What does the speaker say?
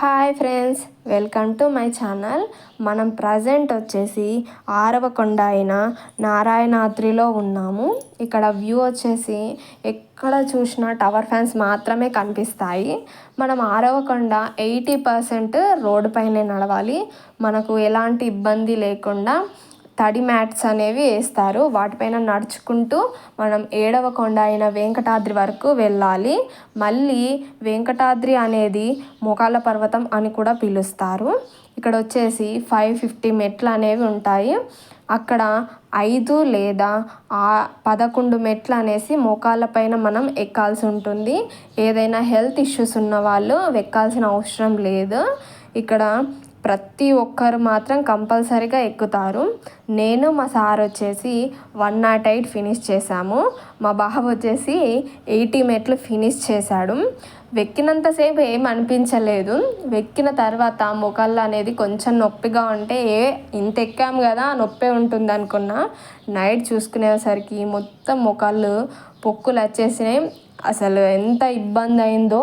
Hi friends, welcome to my channel. మనం present వచ్చేసి 6వ కొండ అయిన నారాయణాద్రిలో ఉన్నాము. ఇక్కడ వ్యూ వచ్చేసి ఎక్కడ చూసినా టవర్ ఫ్యాన్స్ మాత్రమే కనిపిస్తాయి. మనం 6వ కొండ 80% రోడ్డు పైనే నడవాలి. మనకు ఎలాంటి ఇబ్బంది లేకుండా తడి మ్యాట్స్ అనేవి వేస్తారు. వాటిపైన నడుచుకుంటూ మనం 7వ కొండ అయిన వెంకటాద్రి వరకు వెళ్ళాలి. మళ్ళీ వెంకటాద్రి అనేది మోకాళ్ళ పర్వతం అని కూడా పిలుస్తారు. ఇక్కడ వచ్చేసి 550 మెట్లు అనేవి ఉంటాయి. అక్కడ 5 లేదా 11 మెట్లు అనేసి మోకాళ్ళ పైన మనం ఎక్కాల్సి ఉంటుంది. ఏదైనా హెల్త్ ఇష్యూస్ ఉన్న వాళ్ళు ఎక్కాల్సిన అవసరం లేదు. ఇక్కడ ప్రతి ఒక్కరు మాత్రం కంపల్సరీగా ఎక్కుతారు. నేను మా సార్ వచ్చేసి 108 ఫినిష్ చేశాము. మా బావ వచ్చేసి 80 మెట్లు ఫినిష్ చేశాడు. వెక్కినంతసేపు ఏం అనిపించలేదు. వెక్కిన తర్వాత మోకాళ్ళు అనేది కొంచెం నొప్పిగా ఉంటే ఇంత ఎక్కాము కదా నొప్పి ఉంటుంది అనుకున్నా. నైట్ చూసుకునేసరికి మొత్తం మోకాళ్ళు పొక్కులు వచ్చేసినాయి. అసలు ఎంత ఇబ్బంది అయిందో.